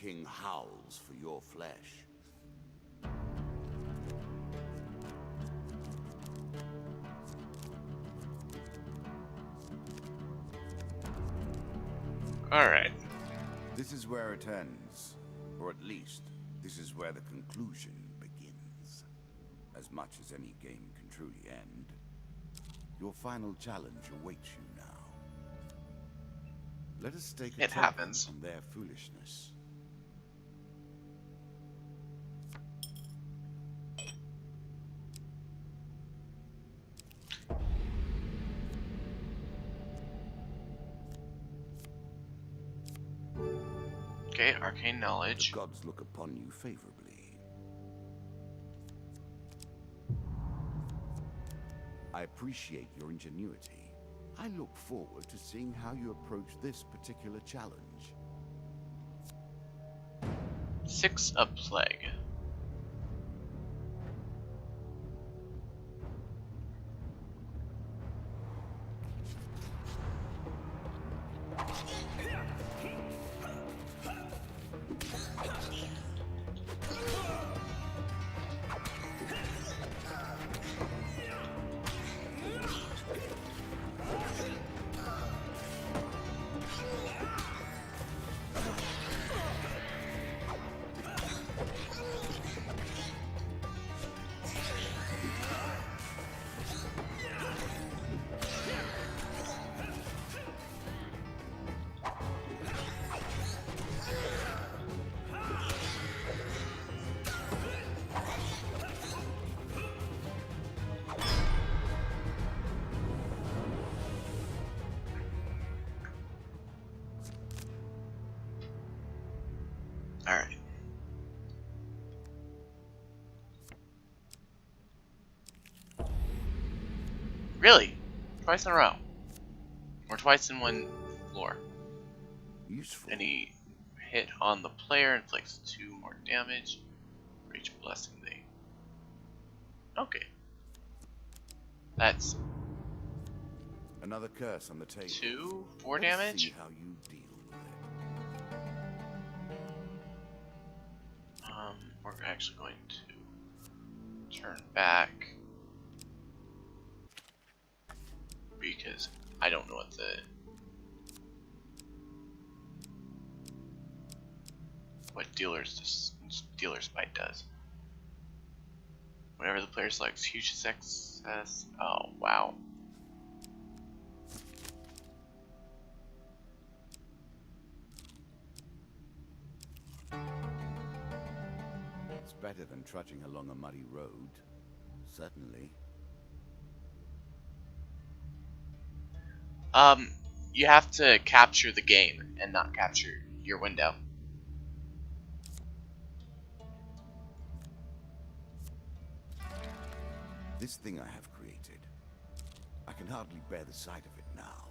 king howls for your flesh. Alright. This is where it ends. Or at least, this is where the conclusion begins. As much as any game can truly end. Your final challenge awaits you now. Let us take a It token happens. on their foolishness. Okay, arcane The knowledge. gods look upon you favorably. I appreciate your ingenuity. I look forward to seeing how you approach this particular challenge. 6 of plague. Alright. Really? Twice in a row. Or twice in one floor. Useful. Any hit on the player inflicts 2 more damage for each blessing they... Okay. That's Another curse on the table. 2, 4 Let's damage? see how you deal with it. We're actually going to turn back because I don't know what dealer's bite does. Whenever the player selects huge success. Oh wow. It's better than trudging along a muddy road. Certainly. You have to capture the game and not capture your window. This thing I have created, I can hardly bear the sight of it now.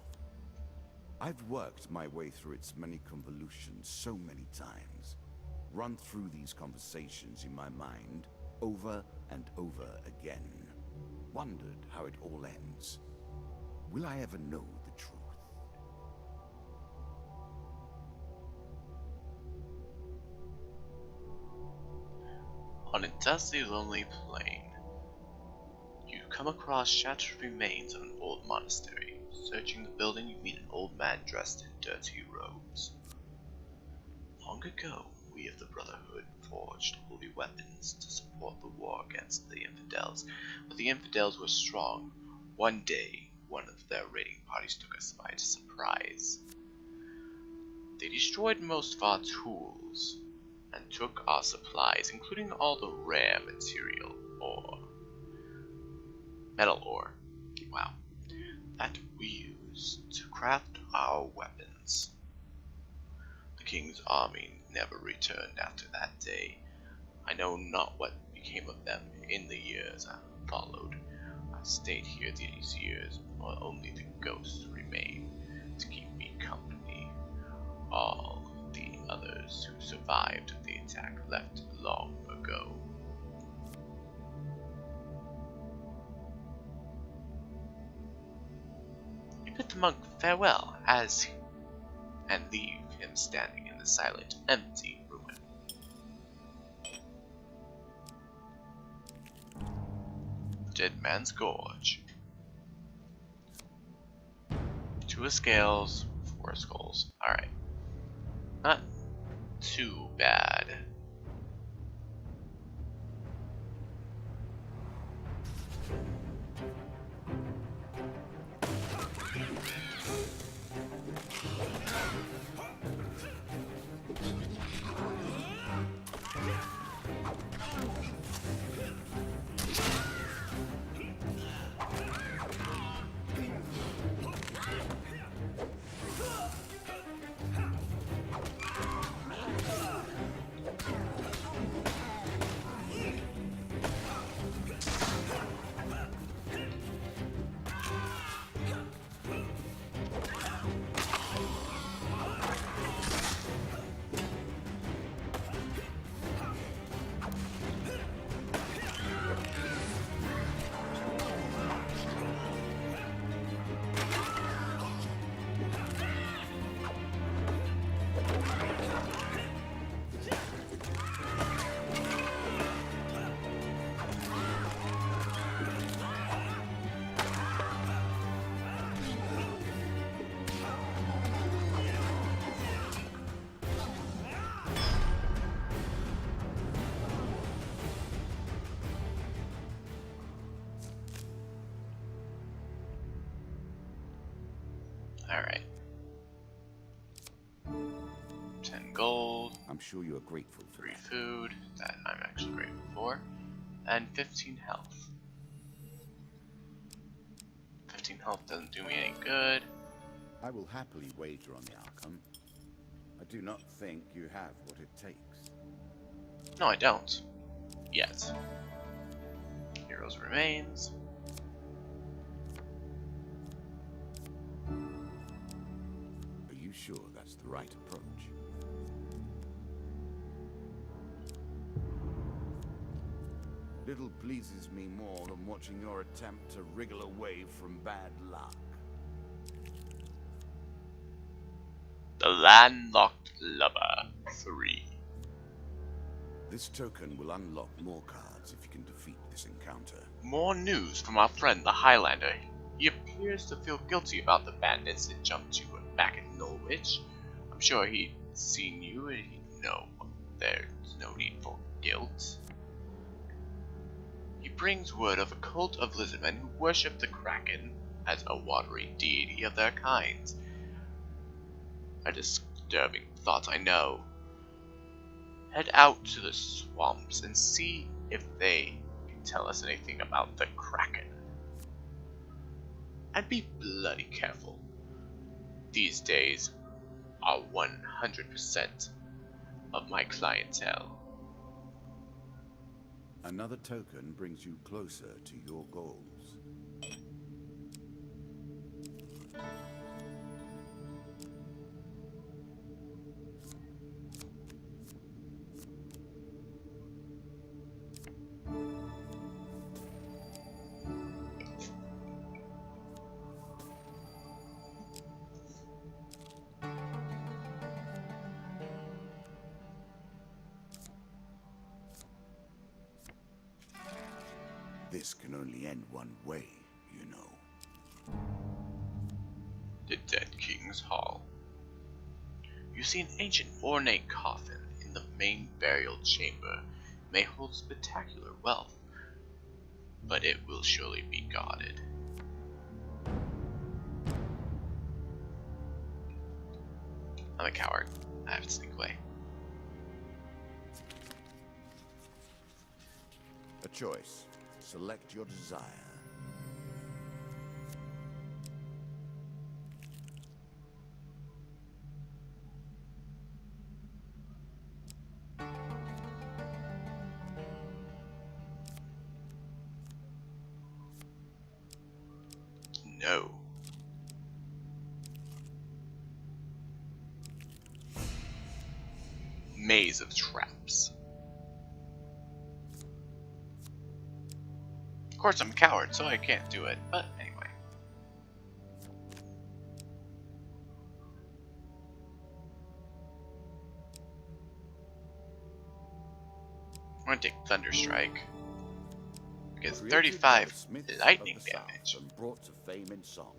I've worked my way through its many convolutions so many times, run through these conversations in my mind over and over again, wondered how it all ends. Will I ever know the truth? On a dusty, lonely plain, you come across shattered remains of an old monastery. Searching the building, you meet an old man dressed in dirty robes. Long ago, we of the Brotherhood forged holy weapons to support the war against the infidels, but the infidels were strong. One day, one of their raiding parties took us by surprise. They destroyed most of our tools and took our supplies, including all the rare material ore. Metal ore. Wow. That we use to craft our weapons. The king's army never returned after that day. I know not what became of them in the years I followed. I stayed here these years, while only the ghosts remain to keep me company. All the others who survived the attack left long ago. You bid the monk farewell and leave him standing in the silent, empty ruin. Dead Man's Gorge. 2 scales, 4 skulls. Alright. Not too bad. Alright. 10 gold, I'm sure you're grateful for 3 that. food, that I'm actually grateful for, and 15 health. 15 health doesn't do me any good. I will happily wager on the outcome. I do not think you have what it takes. No, I don't. Yet. Heroes remains. Are you sure that's the right approach? Little pleases me more than watching your attempt to wriggle away from bad luck. The Landlocked Lover 3. This token will unlock more cards if you can defeat this encounter. More news from our friend the Highlander. He appears to feel guilty about the bandits that jumped you back in Norwich. I'm sure he'd seen you and he'd know there's no need for guilt. He brings word of a cult of lizardmen who worship the Kraken as a watery deity of their kind. A disturbing thought, I know. Head out to the swamps and see if they can tell us anything about the Kraken. And be bloody careful. These days are 100% of my clientele. Another token brings you closer to your goals. This can only end one way, you know. The Dead King's Hall. You see an ancient ornate coffin in the main burial chamber. It may hold spectacular wealth, but it will surely be guarded. I'm a coward. I have to sneak away. A choice. Select your desire. No. Maze of traps. Of course, I'm a coward, so I can't do it, but anyway. I'm gonna take Thunderstrike. Gets Created by the 35 Smiths of lightning the South damage. and brought to fame in song.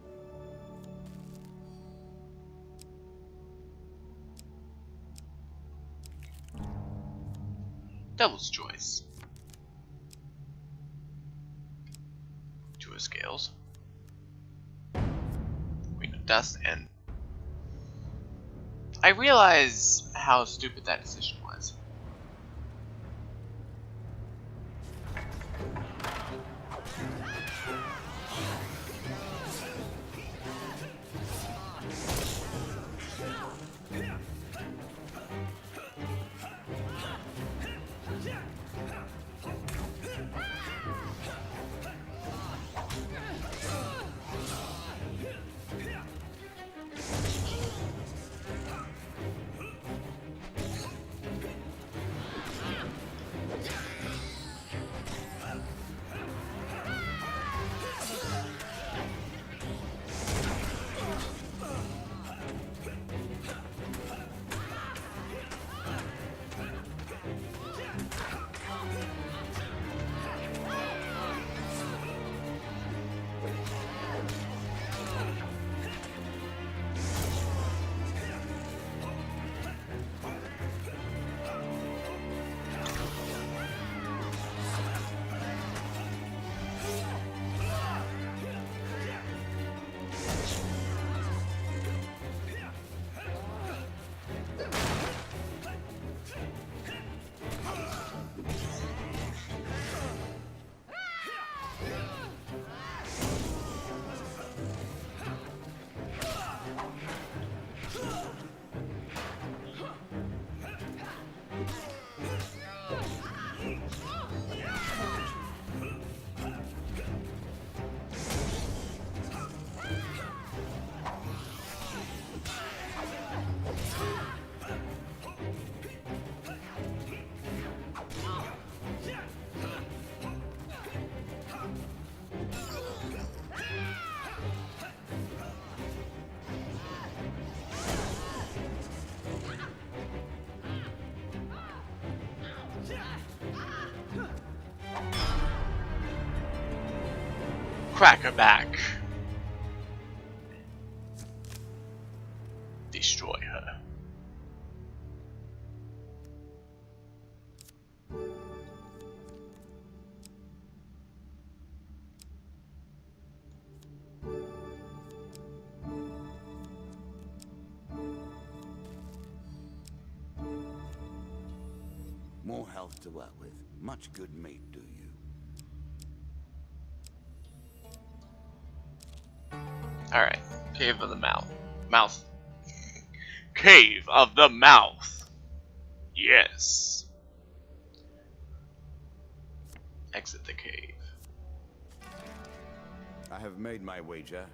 Devil's Choice. 2 scales. Queen of Dust, and I realize how stupid that decision was. Crack her back. Destroy her. More health to work with. Much good may do you. Alright. Cave of the Mouth. Mouth. Cave of the Mouth. Yes. Exit the cave. I have made my wager.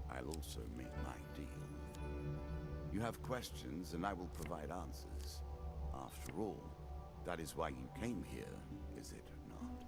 I'll also make my deal. You have questions, and I will provide answers. After all, that is why you came here, is it not?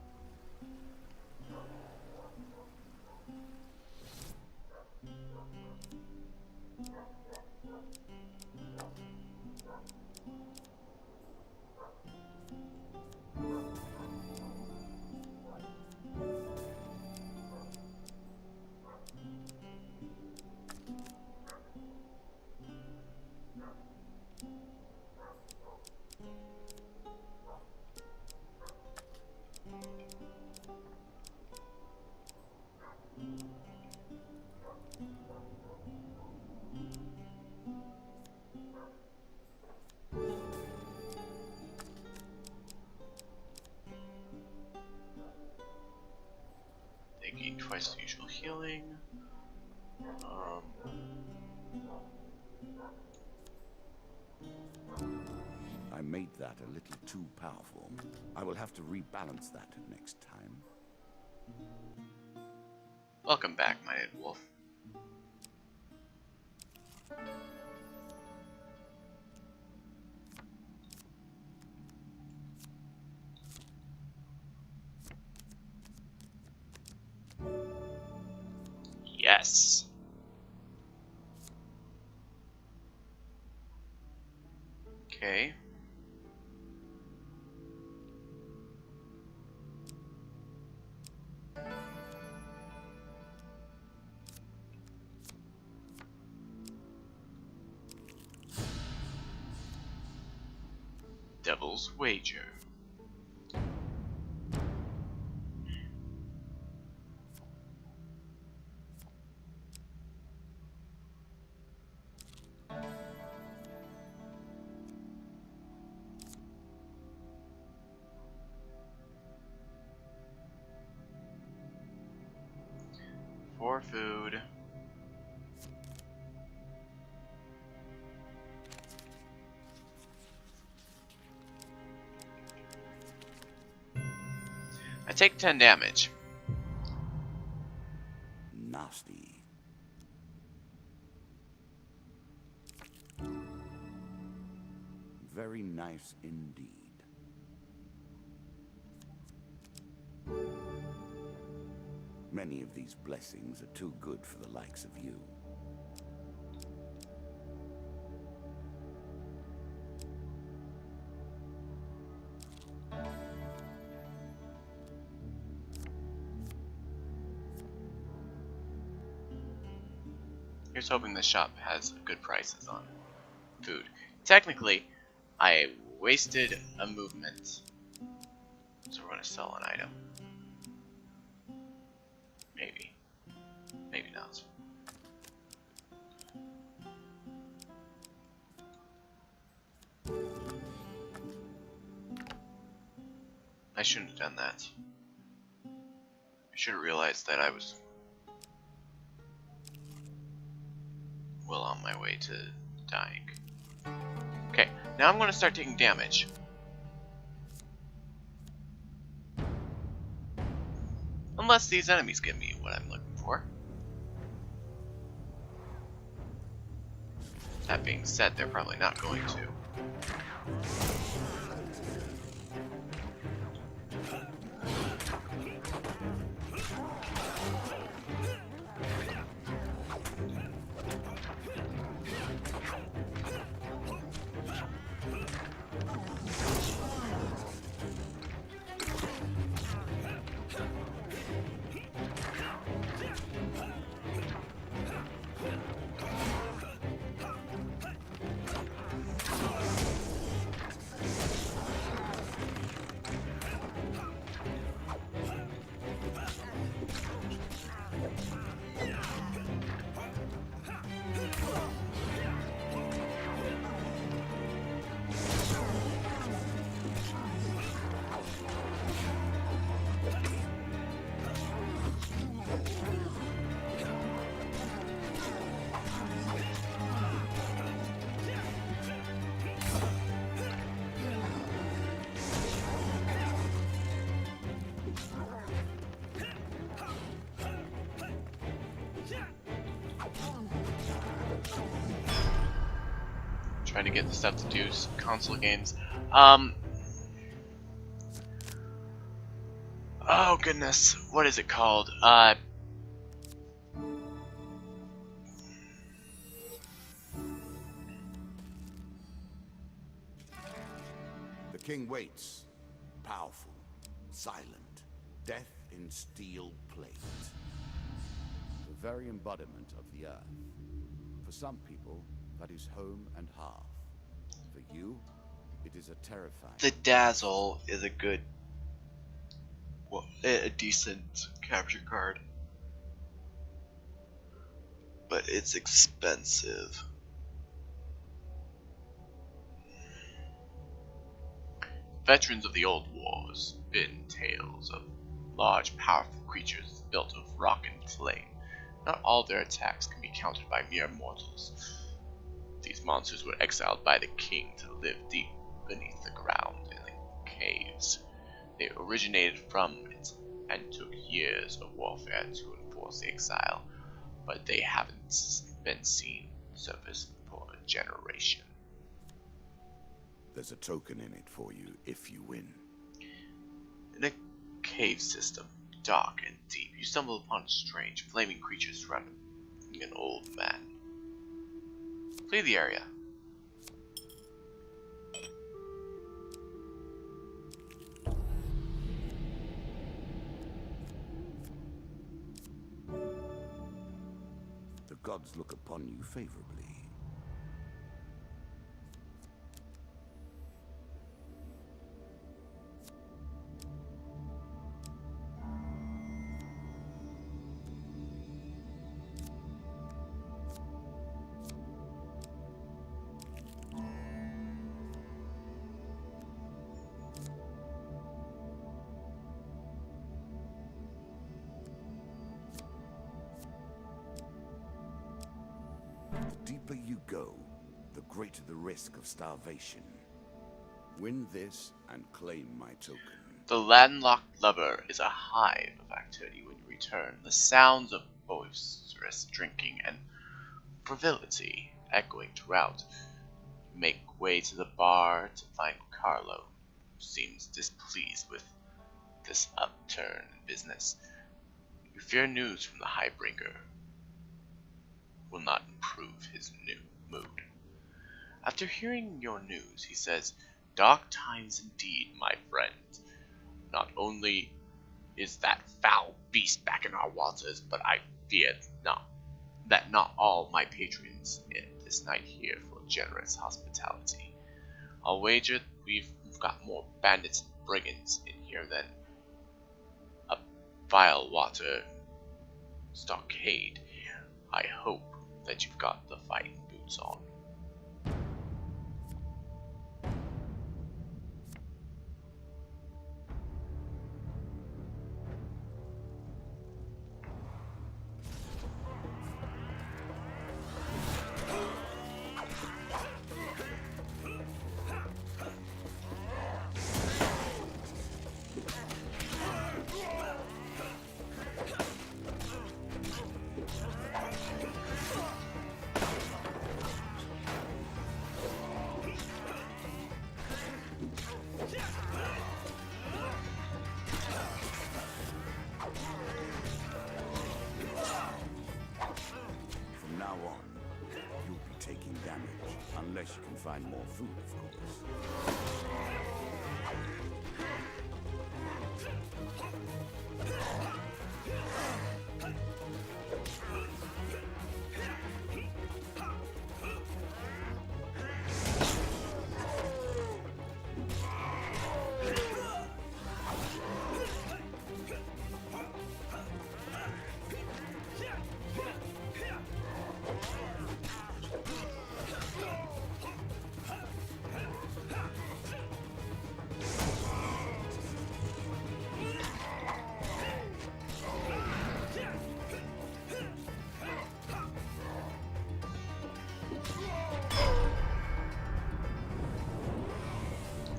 They gain twice the usual healing. I made that a little too powerful. I will have to rebalance that next time. Welcome back, Mighty Wolf. Yes. Okay. Devil's Wager. For food. I take 10 damage. Nasty. Very nice indeed. Many of these blessings are too good for the likes of you. Here's hoping the shop has good prices on food. Technically, I wasted a movement. So we're gonna sell an item. Maybe. Maybe not. I shouldn't have done that. I should have realized that I was well on my way to dying. Okay, now I'm gonna start taking damage. Unless these enemies give me what I'm looking for. That being said, they're probably not going to. Trying to get the stuff to do console games. Oh goodness, what is it called? The king waits. Powerful, silent, death in steel plate. The very embodiment of the earth. For some people, that is home and hearth. For you, it is a terrifying... The Dazzle is a good, well, a decent capture card. But it's expensive. Veterans of the old wars spin tales of large, powerful creatures built of rock and flame. Not all their attacks can be countered by mere mortals. These monsters were exiled by the king to live deep beneath the ground in the caves. They originated from it and took years of warfare to enforce the exile, but they haven't been seen surface for a generation. There's a token in it for you if you win. In a cave system, dark and deep, you stumble upon strange, flaming creatures surrounding an old man. Flee the area. The gods look upon you favorably. deeper you go, the greater the risk of starvation. Win this and claim my token. The landlocked lover is a hive of activity when you return. The sounds of boisterous drinking and frivolity echoing throughout. You make way to the bar to find Carlo, who seems displeased with this upturn in business. You fear news from the Highbringer will not improve his new mood. After hearing your news, he says, "Dark times indeed, my friend. Not only is that foul beast back in our waters, but I fear not all my patrons this night here for generous hospitality. I'll wager we've got more bandits and brigands in here than a vile water stockade. I hope that you've got the fighting boots on." From now on, you'll be taking damage, unless you can find more food, of course.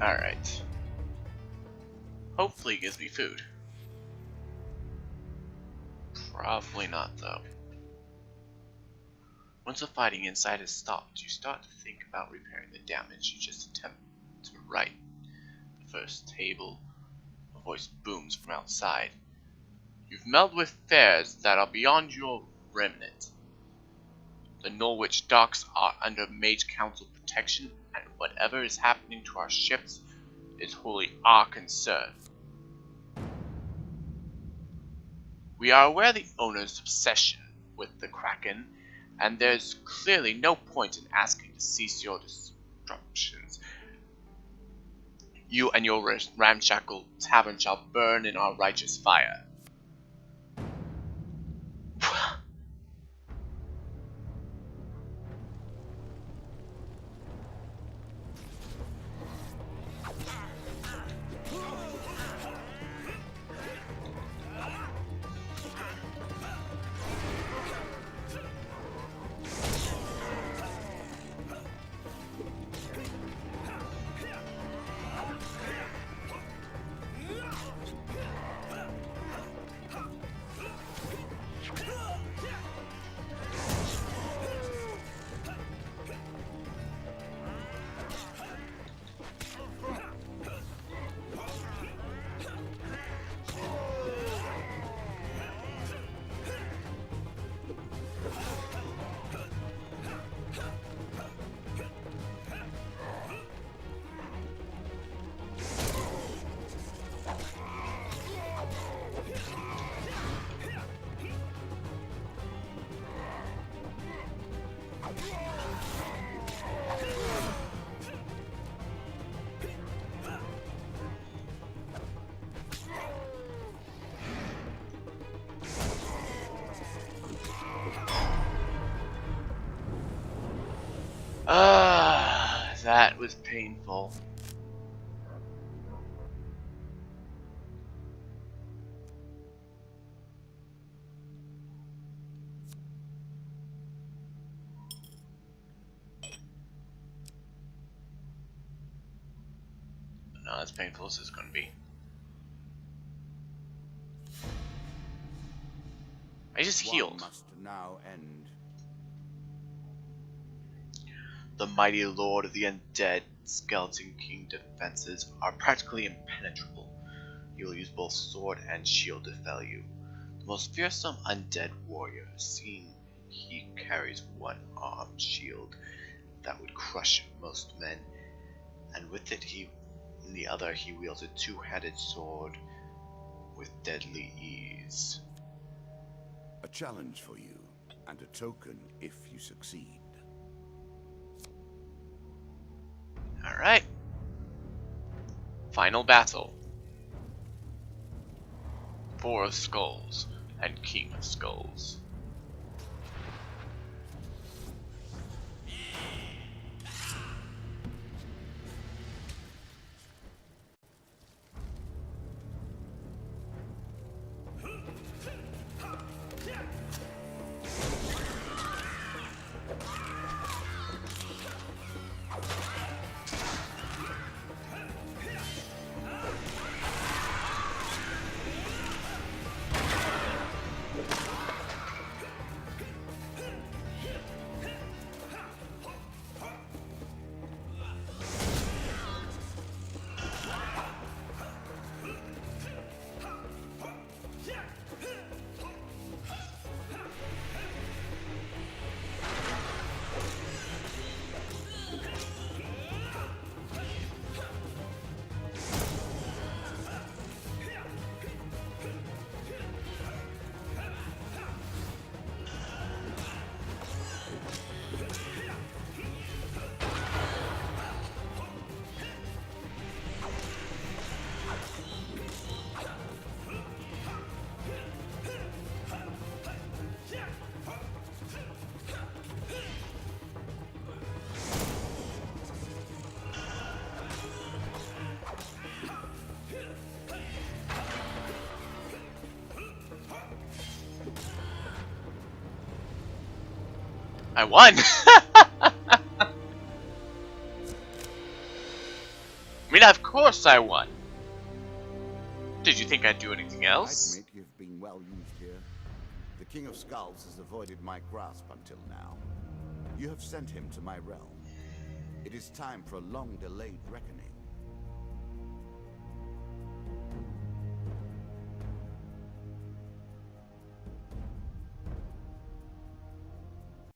Alright. Hopefully it gives me food. Probably not, though. Once the fighting inside has stopped, you start to think about repairing the damage you just attempted to right. The first table, a voice booms from outside. "You've meddled with affairs that are beyond your remit. The Norwich docks are under Mage Council protection, and whatever is happening to our ships is wholly our concern. We are aware of the owner's obsession with the Kraken, and there's clearly no point in asking to cease your disruptions. You and your ramshackle tavern shall burn in our righteous fire." That was painful. Not as painful as it's going to be. I just One healed. must now end. The mighty lord of the undead Skeleton King defenses are practically impenetrable. He will use both sword and shield to fell you. The most fearsome undead warrior, seeing he carries one armed shield that would crush most men, and with it in the other he wields a two-handed sword with deadly ease. A challenge for you, and a token if you succeed. Alright. Final battle. Four of Skulls and King of Skulls. I won! I mean, of course I won! Did you think I'd do anything I else? admit you've been well used here. The King of Skulls has avoided my grasp until now. You have sent him to my realm. It is time for a long-delayed reckoning.